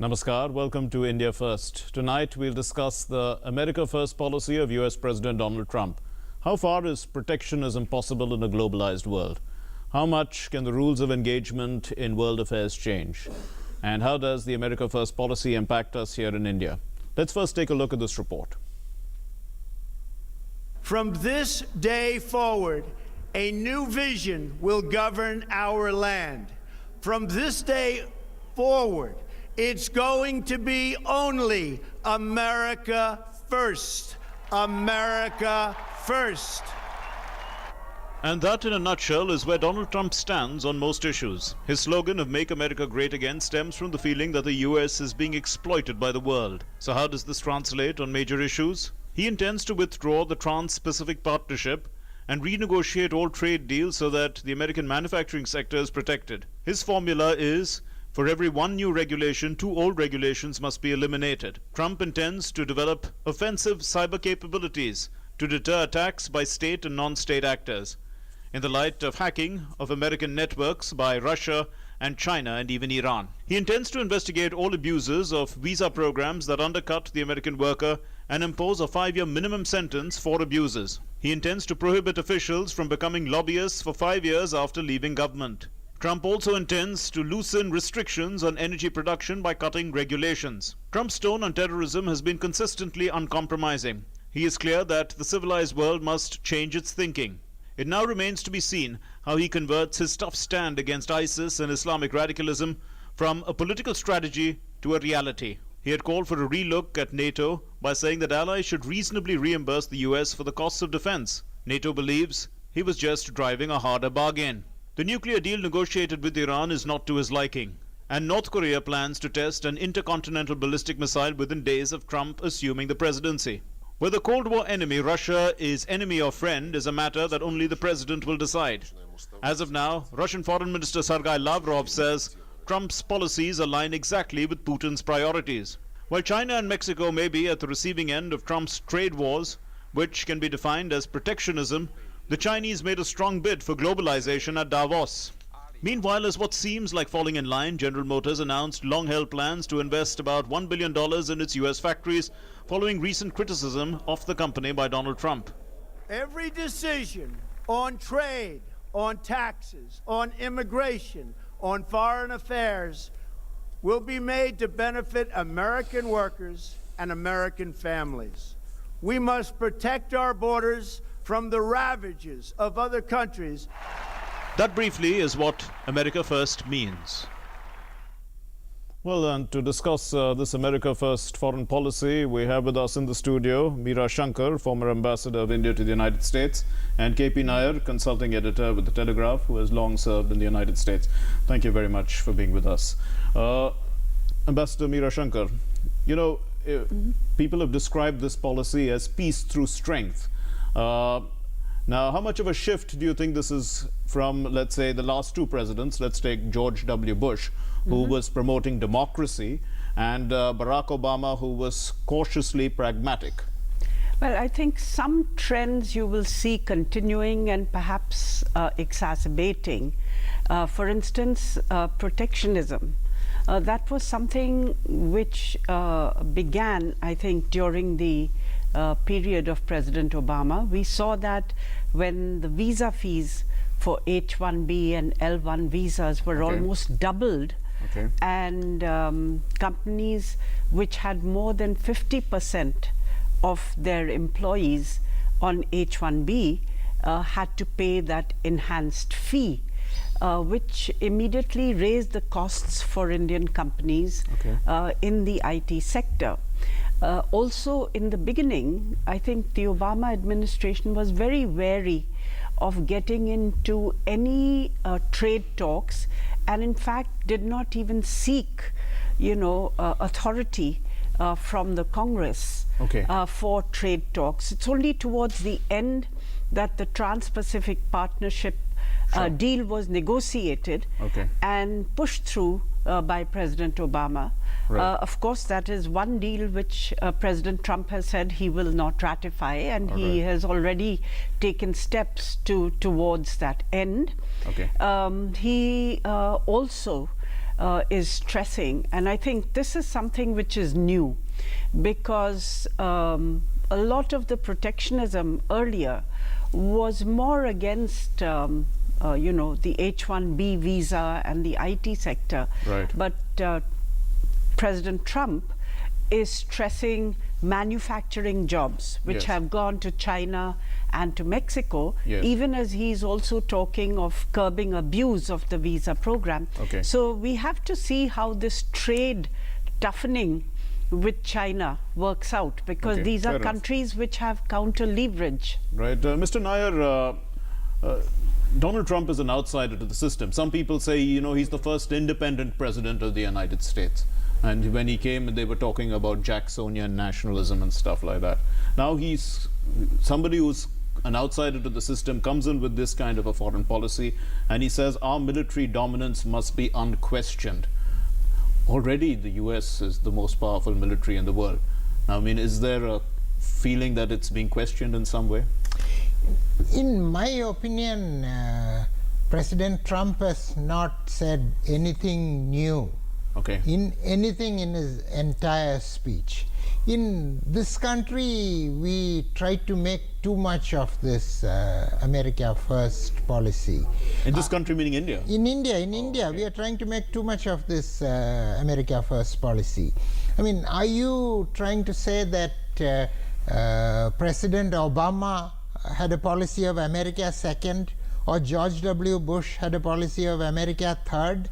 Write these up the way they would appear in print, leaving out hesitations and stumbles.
Namaskar. Welcome to India First. Tonight we'll discuss the America First policy of US President Donald Trump. How far is protectionism possible in a globalized world? How much can the rules of engagement in world affairs change? And how does the America First policy impact us here in India? Let's first take a look at this report. From this day forward, a new vision will govern our land. From this day forward, it's going to be only America first. America first. And that, in a nutshell, is where Donald Trump stands on most issues. His slogan of Make America Great Again stems from the feeling that the US is being exploited by the world. So how does this translate on major issues? He intends to withdraw the Trans-Pacific Partnership and renegotiate all trade deals so that the American manufacturing sector is protected. His formula is, for every one new regulation, two old regulations must be eliminated. Trump intends to develop offensive cyber capabilities to deter attacks by state and non-state actors, in the light of hacking of American networks by Russia and China and even Iran. He intends to investigate all abuses of visa programs that undercut the American worker and impose a 5-year minimum sentence for abuses. He intends to prohibit officials from becoming lobbyists for 5 years after leaving government. Trump also intends to loosen restrictions on energy production by cutting regulations. Trump's tone on terrorism has been consistently uncompromising. He is clear that the civilized world must change its thinking. It now remains to be seen how he converts his tough stand against ISIS and Islamic radicalism from a political strategy to a reality. He had called for a relook at NATO by saying that allies should reasonably reimburse the US for the costs of defense. NATO believes he was just driving a harder bargain. The nuclear deal negotiated with Iran is not to his liking, and North Korea plans to test an intercontinental ballistic missile within days of Trump assuming the presidency. Whether Cold War enemy Russia is enemy or friend is a matter that only the president will decide. As of now, Russian Foreign Minister Sergei Lavrov says Trump's policies align exactly with Putin's priorities. While China and Mexico may be at the receiving end of Trump's trade wars, which can be defined as protectionism, the Chinese made a strong bid for globalization at Davos. Meanwhile, as what seems like falling in line, General Motors announced long-held plans to invest about $1 billion in its US factories following recent criticism of the company by Donald Trump. Every decision on trade, on taxes, on immigration, on foreign affairs will be made to benefit American workers and American families. We must protect our borders from the ravages of other countries. That briefly is what America First means. Well, and to discuss this America First foreign policy, we have with us in the studio Mira Shankar, former ambassador of India to the United States, and KP Nair, consulting editor with The Telegraph, who has long served in the United States. Thank you very much for being with us. Ambassador Mira Shankar, you know, people have described this policy as peace through strength. Now, how much of a shift do you think this is from, let's say, the last two presidents? Let's take George W. Bush, who was promoting democracy, and Barack Obama, who was cautiously pragmatic. Well, I think some trends you will see continuing and perhaps exacerbating. For instance, protectionism. That was something which began, I think, during the period of President Obama. We saw that when the visa fees for H1B and L1 visas were almost doubled, and companies which had more than 50% of their employees on H1B had to pay that enhanced fee, which immediately raised the costs for Indian companies in the IT sector. Also, in the beginning, I think the Obama administration was very wary of getting into any trade talks, and in fact did not even seek, authority from the Congress for trade talks. It's only towards the end that the Trans-Pacific Partnership deal was negotiated and pushed through by President Obama. Of course, that is one deal which President Trump has said he will not ratify, and he has already taken steps towards that end. He also is stressing, and I think this is something which is new, because a lot of the protectionism earlier was more against you know, the H1B visa and the IT sector. Right. But President Trump is stressing manufacturing jobs, which Yes. have gone to China and to Mexico, Yes. even as he's also talking of curbing abuse of the visa program. Okay. So we have to see how this trade toughening with China works out, because Okay, these fair are enough. countries which have counter leverage. Right. Mr. Nair, Donald Trump is an outsider to the system. Some people say, you know, he's the first independent president of the United States. And when he came, they were talking about Jacksonian nationalism and stuff like that. Now he's somebody who's an outsider to the system, comes in with this kind of a foreign policy, and he says our military dominance must be unquestioned. Already the US is the most powerful military in the world. Now, I mean, is there a feeling that it's being questioned in some way? In my opinion, President Trump has not said anything new Okay. in anything in his entire speech. In this country, we try to make too much of this America First policy. In this country, meaning India? In India, we are trying to make too much of this America First policy. I mean, are you trying to say that President Obama had a policy of America Second, or George W. Bush had a policy of America Third?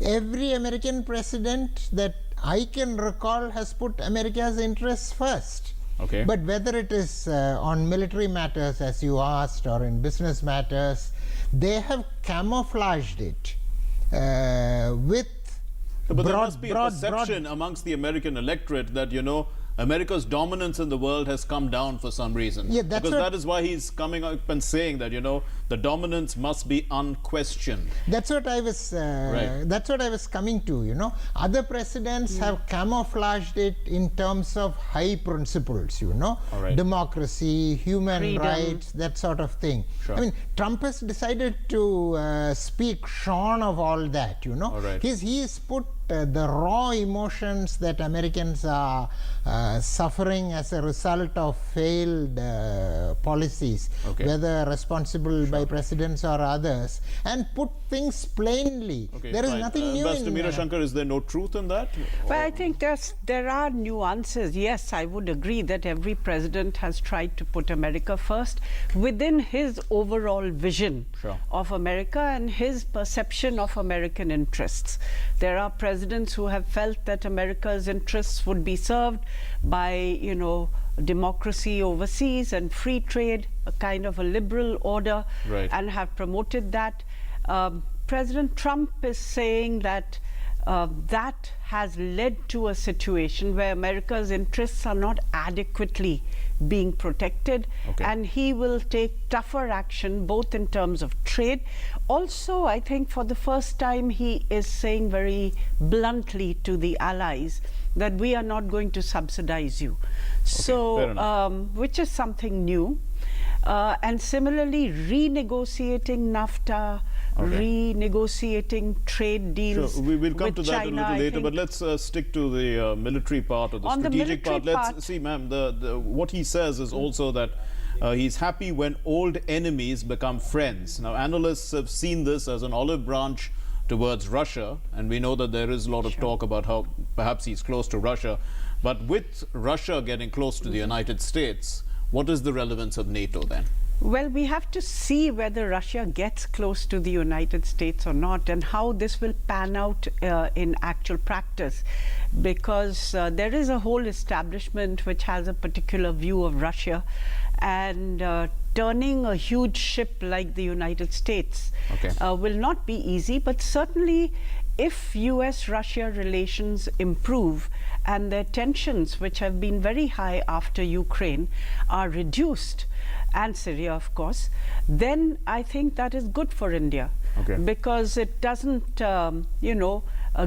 Every American president that I can recall has put America's interests first. Okay. But whether it is on military matters, as you asked, or in business matters, they have camouflaged it with But there must be a perception broad. amongst the American electorate that, you know, America's dominance in the world has come down for some reason. Yeah, that's because what- that is why he's coming up and saying that, you know, the dominance must be unquestioned. That's what I was. Right. That's what I was coming to. You know, other presidents have camouflaged it in terms of high principles. You know, All right. democracy, human Freedom. rights, that sort of thing. Sure. I mean, Trump has decided to speak shorn of all that. You know, All right. he's put the raw emotions that Americans are suffering as a result of failed policies, Okay. whether responsible by presidents or others, and put things plainly. Okay, There is fine. nothing new Ambassador in Mira Shankar, is there no truth in that? Well, I think there are nuances. Yes, I would agree that every president has tried to put America first within his overall vision Sure. of America and his perception of American interests. There are presidents who have felt that America's interests would be served by, you know, democracy overseas and free trade, a kind of a liberal order, Right. and have promoted that. President Trump is saying that that has led to a situation where America's interests are not adequately being protected, Okay. and he will take tougher action both in terms of trade. Also, I think for the first time he is saying very bluntly to the allies that we are not going to subsidize you. fair So, enough. which is something new. And similarly, renegotiating NAFTA, renegotiating trade deals. Sure, we will come with to that China, a little I later, think. but let's stick to the military part or the On the strategic part. military Let's part- see, ma'am, what he says is also that he's happy when old enemies become friends. Now, analysts have seen this as an olive branch towards Russia, and we know that there is a lot of talk about how perhaps he's close to Russia. But with Russia getting close to the United States, what is the relevance of NATO then? Well, we have to see whether Russia gets close to the United States or not, and how this will pan out in actual practice, because there is a whole establishment which has a particular view of Russia, and turning a huge ship like the United States Okay. will not be easy, but certainly if US-Russia relations improve and their tensions, which have been very high after Ukraine, are reduced, and Syria, of course, then I think that is good for India. Okay. Because it doesn't,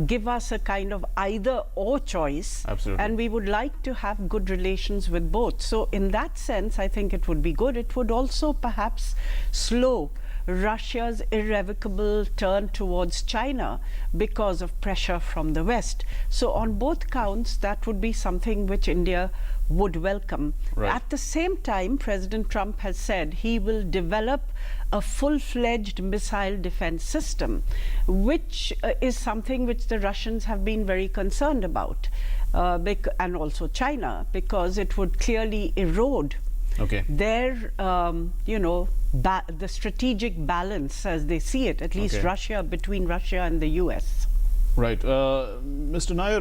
give us a kind of either or choice. Absolutely. And we would like to have good relations with both. So in that sense, I think it would be good. It would also perhaps slow Russia's irrevocable turn towards China because of pressure from the West. So on both counts, that would be something which India would welcome. Right. At the same time, President Trump has said he will develop a full-fledged missile defense system, which is something which the Russians have been very concerned about, and also China, because it would clearly erode their, the strategic balance as they see it, at least Russia, between Russia and the US. Right. Mr. Nair,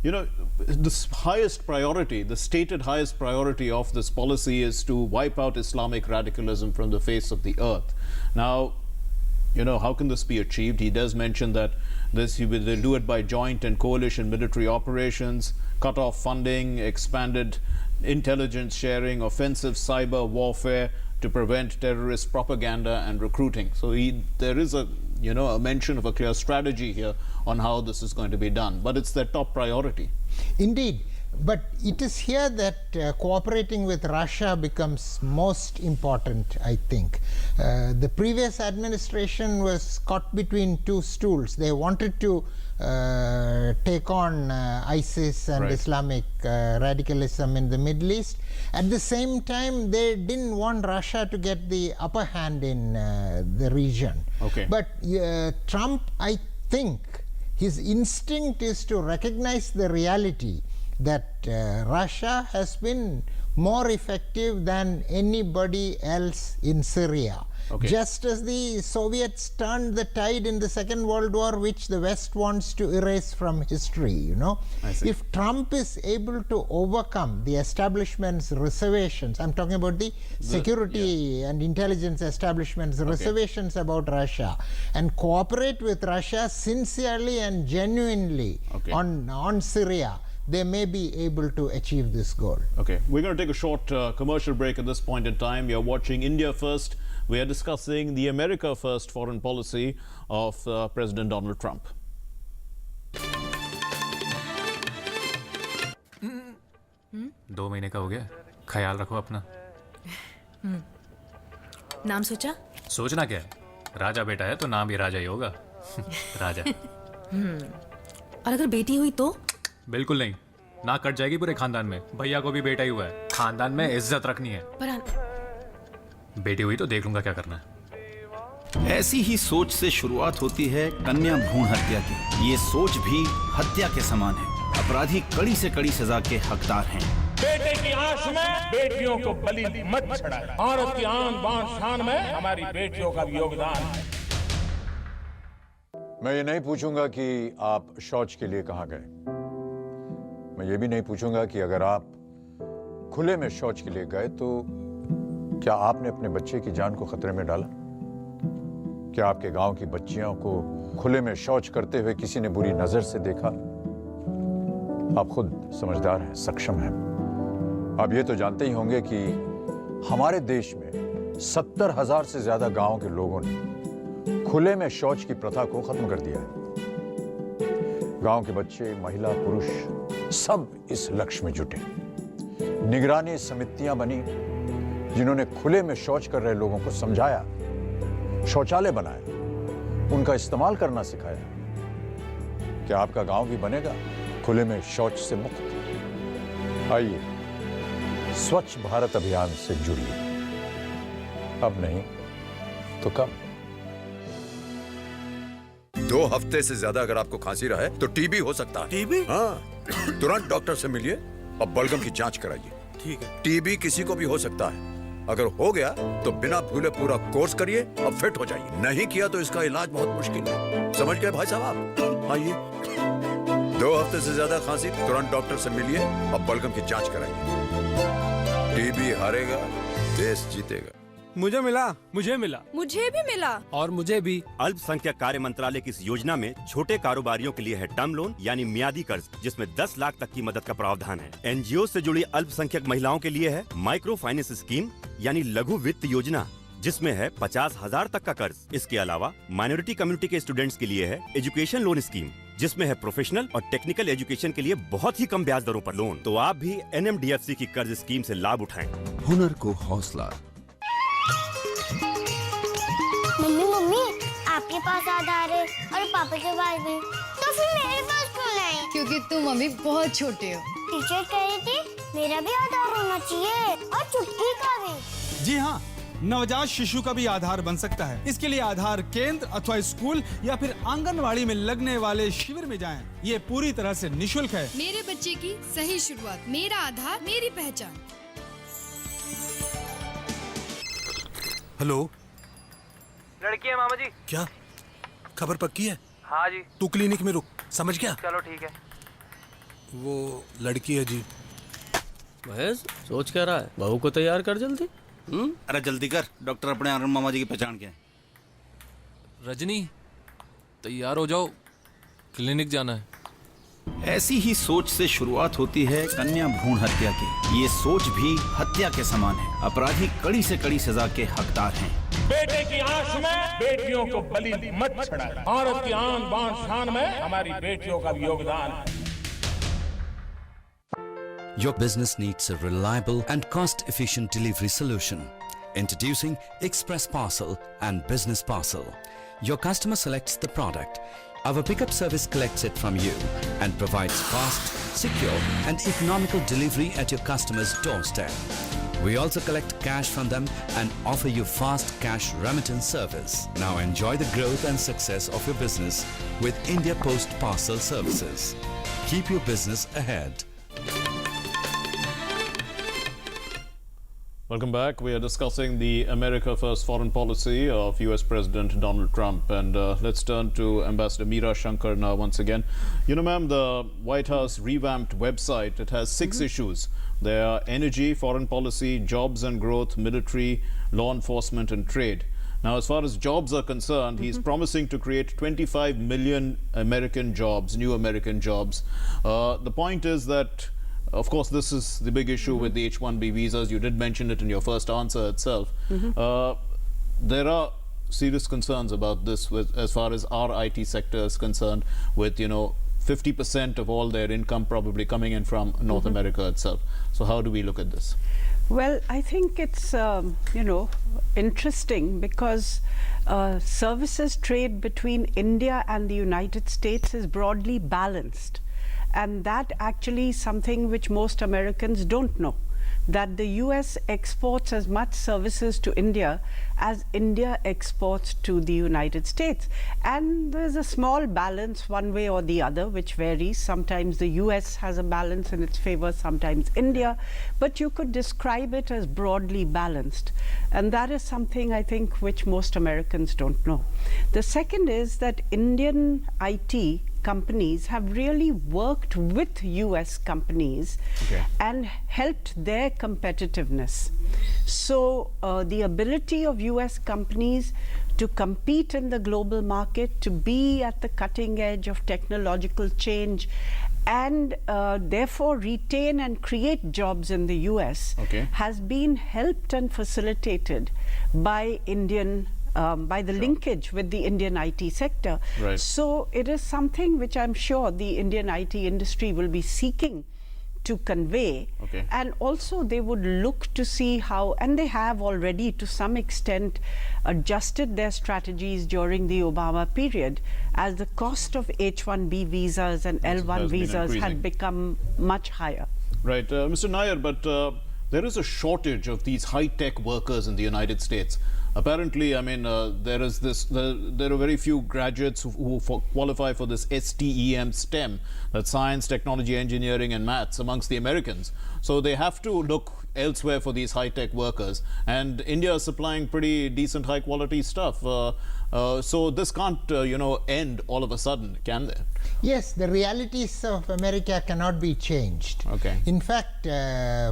the highest priority, the stated highest priority of this policy is to wipe out Islamic radicalism from the face of the earth. Now, how can this be achieved? He does mention that they'll do it by joint and coalition military operations, cut off funding, expanded intelligence sharing, offensive cyber warfare to prevent terrorist propaganda and recruiting. So there is a mention of a clear strategy here on how this is going to be done, but it's their top priority. Indeed, but it is here that cooperating with Russia becomes most important, I think. The previous administration was caught between two stools. They wanted to take on ISIS and Islamic radicalism in the Middle East. At the same time, they didn't want Russia to get the upper hand in the region. But Trump, I think, his instinct is to recognize the reality that Russia has been more effective than anybody else in Syria. Just as the Soviets turned the tide in the Second World War, which the West wants to erase from history, If Trump is able to overcome the establishment's reservations, I'm talking about the security and intelligence establishment's reservations about Russia, and cooperate with Russia sincerely and genuinely on Syria, they may be able to achieve this goal. We're going to take a short commercial break at this point in time. You're watching India First. We are discussing the America First foreign policy of President Donald Trump. 2 महीने का हो गया, ख्याल रखो अपना। नाम सोचा? सोचना क्या है, राजा बेटा है तो नाम भी राजा ही होगा। राजा। और अगर बेटी हुई तो? बिल्कुल नहीं, ना कट जाएगी पूरे खानदान में। भैया को भी बेटा ही हुआ है, खानदान में इज्जत रखनी है। बेटी हुई तो देख लूंगा क्या करना है। ऐसी ही सोच से शुरुआत होती है कन्या भ्रूण हत्या की। ये सोच भी हत्या के समान है। अपराधी कड़ी से कड़ी सजा के हकदार हैं। बेटे की आंख में बेटियों को बलि मत चढ़ाएं। भारत की आन बान शान में हमारी बेटियों का भी योगदान है। मैं ये नहीं पूछूंगा कि आप शौच के लिए कहां गए। मैं ये भी नहीं पूछूंगा कि अगर आप खुले में शौच के लिए गए तो क्या आपने अपने बच्चे की जान को खतरे में डाला? क्या आपके गांव की बच्चियों को खुले में शौच करते हुए किसी ने बुरी नजर से देखा? आप खुद समझदार हैं, सक्षम हैं। आप ये तो जानते ही होंगे कि हमारे देश में 70,000 से ज्यादा गांवों के लोगों ने खुले में शौच की प्रथा को खत्म कर दिया है। गांव के बच्चे, महिला, पुरुष सब इस लक्ष्य में जुटे। निगरानी समितियां बनी जिन्होंने खुले में शौच कर रहे लोगों को समझाया, शौचालय बनाया, उनका इस्तेमाल करना सिखाया। क्या आपका गांव भी बनेगा खुले में शौच से मुक्त? आइए स्वच्छ भारत अभियान से जुड़िए। अब नहीं तो कब? 2 हफ्ते से ज्यादा अगर आपको खांसी रहा है तो टीबी हो सकता है। टीबी? हाँ, तुरंत डॉक्टर से मिलिए और बलगम की जांच कराइए। ठीक है। टीबी किसी को भी हो सकता है। अगर हो गया तो बिना भूले पूरा कोर्स करिए और फिट हो जाइए। नहीं किया तो इसका इलाज बहुत मुश्किल है। समझ गए भाई साहब आप? आइए, 2 हफ्ते से ज्यादा खांसी, तुरंत डॉक्टर से मिलिए और बलगम की जांच कराइए। टीबी हारेगा, देश जीतेगा। मुझे मिला। मुझे भी मिला। और मुझे भी। अल्पसंख्यक कार्य मंत्रालय की इस योजना में छोटे कारोबारियों के लिए है टर्म लोन यानी मियादी कर्ज, जिसमें 10 लाख तक की मदद का प्रावधान है। एनजीओ से जुड़ी अल्पसंख्यक महिलाओं के लिए है माइक्रो फाइनेंस स्कीम यानी लघु वित्त योजना, जिसमें है 50,000 तक का कर्ज। इसके अलावा माइनॉरिटी कम्युनिटी के स्टूडेंट्स के लिए है एजुकेशन लोन स्कीम, जिसमें है प्रोफेशनल और टेक्निकल एजुकेशन के लिए बहुत ही कम ब्याज दरों पर लोन। तो आप भी NMDFC की कर्ज स्कीम से लाभ उठाएं। हुनर को हौसला। पास आधार है और पापा के पास भी, तो फिर मेरे पास क्यों नहीं? क्योंकि तुम अभी बहुत छोटे हो। टीचर कह रही थी मेरा भी आधार होना चाहिए और चुटकी का भी। जी हाँ, नवजात शिशु का भी आधार बन सकता है। इसके लिए आधार केंद्र अथवा स्कूल या फिर आंगनवाड़ी में लगने वाले शिविर में जाएं। ये पूरी तरह से निशुल्क है। मेरे बच्चे की सही शुरुआत, मेरा आधार मेरी पहचान। हेलो, लड़की है मामा जी। क्या खबर पक्की है? हाँ जी। तू क्लिनिक में रुक, समझ गया? चलो ठीक है। वो लड़की है जी। महेश सोच क्या रहा है? बहू को तैयार कर जल्दी। अरे जल्दी कर, डॉक्टर अपने अरुण मामा जी की पहचान क्या है? रजनी, तैयार हो जाओ, क्लिनिक जाना है। ऐसी ही सोच से शुरुआत होती है कन्या भ्रूण हत्या की। ये सोच भी हत्या के समान है। अपराधी कड़ी से कड़ी सजा के हकदार हैं। बेटे की आंख में बेटियों को बलि मत चढ़ाएं। भारत की आन बान शान में हमारी बेटियों का भी योगदान है। Your business needs a reliable and cost-efficient delivery solution. Introducing Express Parcel and Business Parcel. Your customer selects the product. Our pickup service collects it from you and provides fast, secure and economical delivery at your customer's doorstep. We also collect cash from them and offer you fast cash remittance service. Now enjoy the growth and success of your business with India Post Parcel Services. Keep your business ahead. Welcome back. We are discussing the America First foreign policy of US President Donald Trump. And let's turn to Ambassador Mira Shankar now once again. You know, ma'am, the White House revamped website, it has 6 issues. They are energy, foreign policy, jobs and growth, military, law enforcement and trade. Now, as far as jobs are concerned, he's promising to create 25 million American jobs, new American jobs. The point is that, of course, this is the big issue with the H1B visas. You did mention it in your first answer itself. There are serious concerns about this as far as our IT sector is concerned, with, 50% of all their income probably coming in from North America itself. So how do we look at this? Well, I think it's, interesting because services trade between India and the United States is broadly balanced. And that actually is something which most Americans don't know, that the US exports as much services to India as India exports to the United States. And there's a small balance one way or the other, which varies. Sometimes the US has a balance in its favor, sometimes India, but you could describe it as broadly balanced. And that is something I think which most Americans don't know. The second is that Indian IT companies have really worked with US companies and helped their competitiveness. So the ability of US companies to compete in the global market, to be at the cutting edge of technological change, and therefore retain and create jobs in the US has been helped and facilitated by by the linkage with the Indian IT sector. So it is something which I'm sure the Indian IT industry will be seeking to convey, and also they would look to see how, and they have already to some extent adjusted their strategies during the Obama period, as the cost of H1B visas and L1 visas had become much higher. Right, Mr. Nair, but there is a shortage of these high-tech workers in the United States. Apparently, I mean, there are very few graduates who qualify for this STEM, that's science, technology, engineering and maths, amongst the Americans. So they have to look elsewhere for these high-tech workers. And India is supplying pretty decent, high-quality stuff. So this can't, end all of a sudden, can they? Yes, the realities of America cannot be changed. In fact,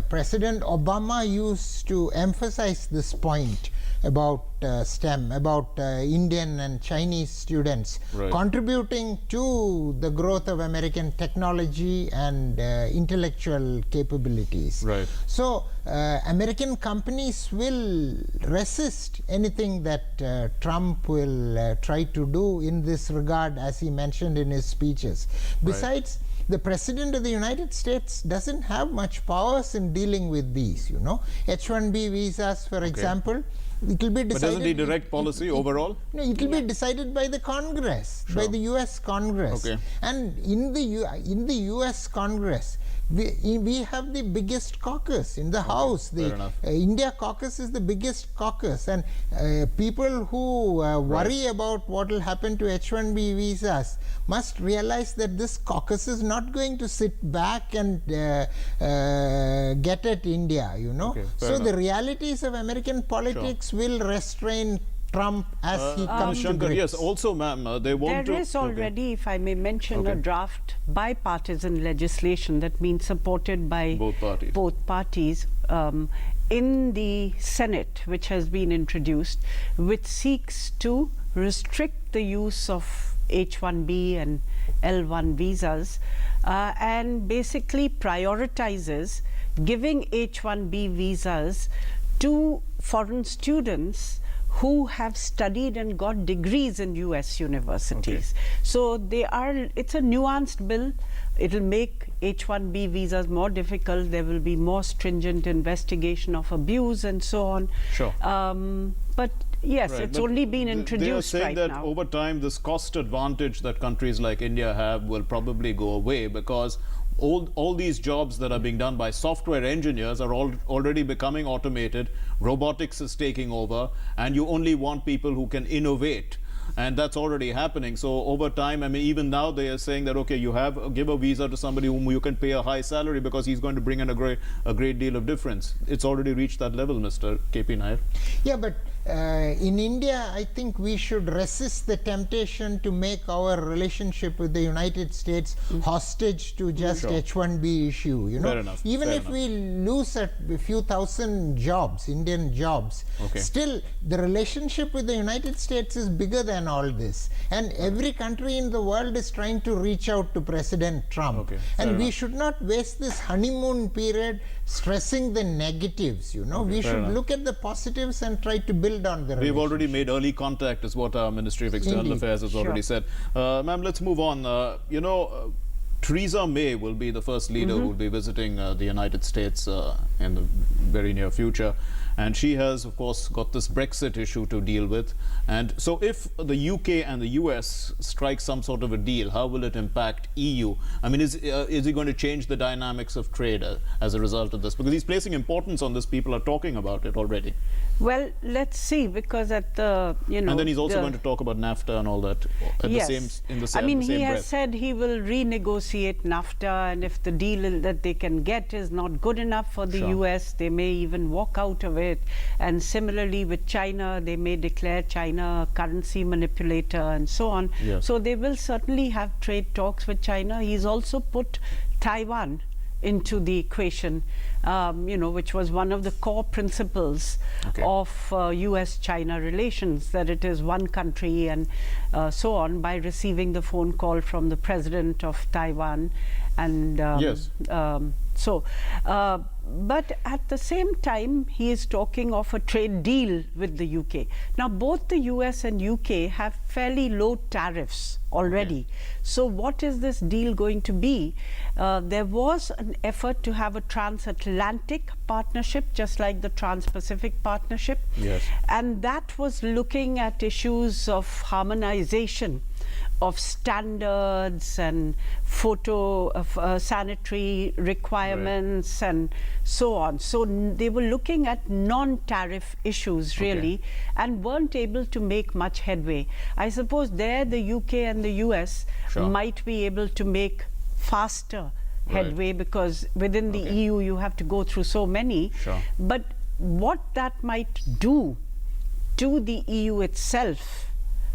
President Obama used to emphasize this point about STEM, about Indian and Chinese students contributing to the growth of American technology and intellectual capabilities. So American companies will resist anything that Trump will try to do in this regard, as he mentioned in his speeches. Besides, the President of the United States doesn't have much powers in dealing with these, H1B visas, for example. It will be decided. But doesn't he direct policy overall? No, it will be decided by the Congress, by the U.S. Congress. Okay. And in the U.S. Congress, we have the biggest caucus in the House. The India caucus is the biggest caucus, and people who worry about what will happen to H1B visas must realize that this caucus is not going to sit back and get at India, you know. So the realities of American politics will restrain Trump as he comes to Shankar, grips. yes, also ma'am, they want to... There is already, if I may mention, a draft bipartisan legislation that means supported by both parties in the Senate, which has been introduced, which seeks to restrict the use of H1B and L1 visas and basically prioritizes giving H1B visas to foreign students who have studied and got degrees in US universities. So it's a nuanced bill. It'll make H1B visas more difficult. There will be more stringent investigation of abuse and so on. But yes, it's only been introduced right now. They are saying that over time this cost advantage that countries like India have will probably go away, because all these jobs that are being done by software engineers are already becoming automated. Robotics is taking over, and you only want people who can innovate. And that's already happening. So over time, I mean, even now they are saying that, okay, you give a visa to somebody whom you can pay a high salary because he's going to bring in a great deal of difference. It's already reached that level, Mr. KP Nair. Yeah, but in India, I think we should resist the temptation to make our relationship with the United States hostage to just H1B issue. You know, Fair enough. Even if we lose a few thousand jobs, Indian jobs, still the relationship with the United States is bigger than all this. And every country in the world is trying to reach out to President Trump. And we should not waste this honeymoon period stressing the negatives. You know, we should look at the positives and try to build on the relationship. We've already made early contact, is what our Ministry of External Affairs has already said. Ma'am, let's move on. You know, Theresa May will be the first leader who will be visiting the United States in the very near future. And she has, of course, got this Brexit issue to deal with. And so if the UK and the US strike some sort of a deal, how will it impact EU? I mean, is he going to change the dynamics of trade as a result of this? Because he's placing importance on this. People are talking about it already. Well, let's see, because at the, you know... And then he's also going to talk about NAFTA and all that in the same breath. I mean, he has said he will renegotiate NAFTA, and if the deal that they can get is not good enough for the US, they may even walk out of it. And similarly with China, they may declare China a currency manipulator and so on. So they will certainly have trade talks with China. He's also put Taiwan into the equation, you know, which was one of the core principles of US-China relations, that it is one country and so on, by receiving the phone call from the president of Taiwan. And but at the same time, he is talking of a trade deal with the UK. Now, both the US and UK have fairly low tariffs already. So what is this deal going to be? There was an effort to have a transatlantic partnership, just like the Trans-Pacific partnership. And that was looking at issues of harmonization of standards and sanitary requirements and so on. So they were looking at non-tariff issues really, and weren't able to make much headway. I suppose there the UK and the US might be able to make faster headway, because within the EU you have to go through so many. But what that might do to the EU itself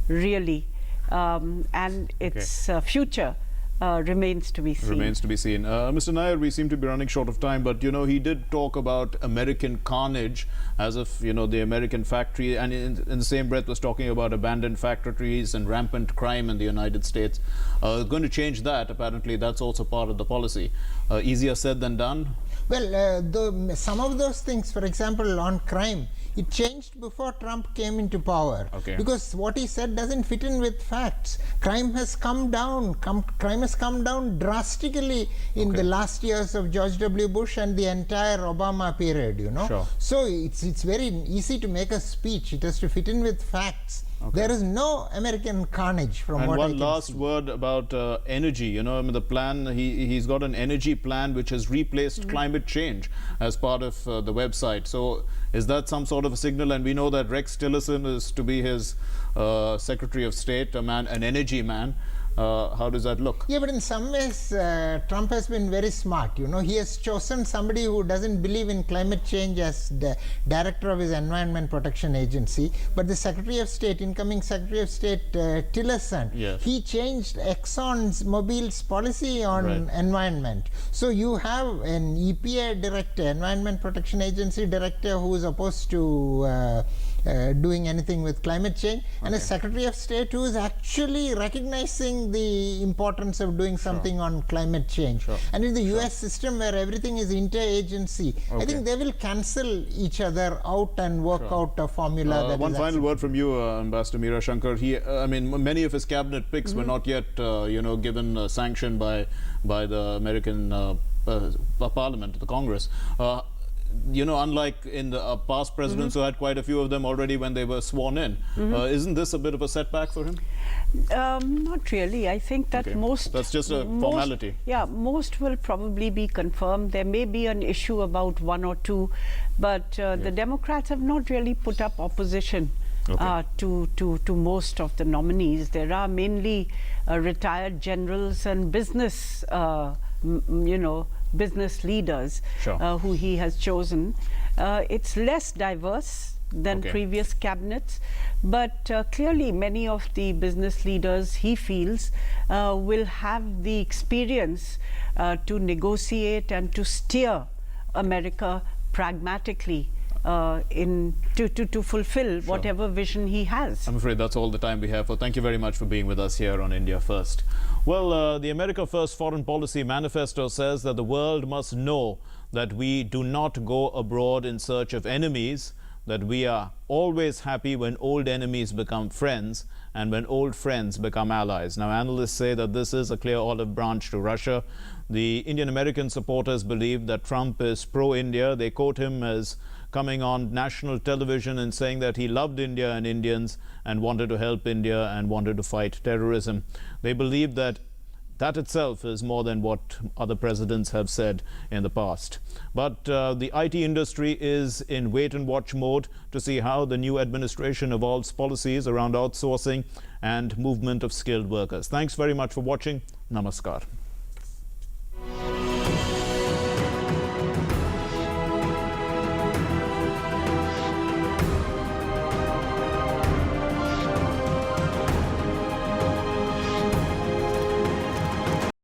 really, and its future remains to be seen. Mr. Nair, we seem to be running short of time, but you know, he did talk about American carnage as if, you know, the American factory, and in the same breath was talking about abandoned factories and rampant crime in the United States. Going to change that, apparently that's also part of the policy. Easier said than done? Well, some of those things, for example, on crime, it changed before Trump came into power. Okay. Because what he said doesn't fit in with facts. Crime has come down. Crime has come down drastically in the last years of George W. Bush and the entire Obama period, you know. Sure. So it's very easy to make a speech. It has to fit in with facts. There is no American carnage from and what I one can last see. word about energy. You know, I mean, the plan, he's got an energy plan which has replaced climate change as part of the website. So is that some sort of a signal? And we know that Rex Tillerson is to be his Secretary of State, an energy man. How does that look? Yeah, but in some ways, Trump has been very smart. You know, he has chosen somebody who doesn't believe in climate change as the director of his Environment Protection Agency. But the Secretary of State, incoming Secretary of State Tillerson, Yes. he changed ExxonMobil's policy on environment. So you have an EPA director, Environment Protection Agency director, who is opposed to doing anything with climate change, and a Secretary of State who is actually recognizing the importance of doing something on climate change. And in the US system where everything is interagency, I think they will cancel each other out and work out a formula that one is final word from you, Ambassador Mira Shankar. I mean, many of his cabinet picks were not yet, given sanction by the American Parliament, the Congress. Unlike in the past presidents who had quite a few of them already when they were sworn in, isn't this a bit of a setback for him? Not really. I think that most... That's just a formality. Most will probably be confirmed. There may be an issue about one or two, but the Democrats have not really put up opposition to most of the nominees. There are mainly retired generals and business, business leaders who he has chosen. It's less diverse than previous cabinets, but clearly many of the business leaders, he feels, will have the experience to negotiate and to steer America pragmatically to fulfill whatever vision he has. I'm afraid that's all the time we have. Thank you very much for being with us here on India First. Well, the America First Foreign Policy Manifesto says that the world must know that we do not go abroad in search of enemies, that we are always happy when old enemies become friends and when old friends become allies. Now, analysts say that this is a clear olive branch to Russia. The Indian-American supporters believe that Trump is pro-India. They quote him as coming on national television and saying that he loved India and Indians and wanted to help India and wanted to fight terrorism. They believe that that itself is more than what other presidents have said in the past. But the IT industry is in wait-and-watch mode to see how the new administration evolves policies around outsourcing and movement of skilled workers. Thanks very much for watching. Namaskar.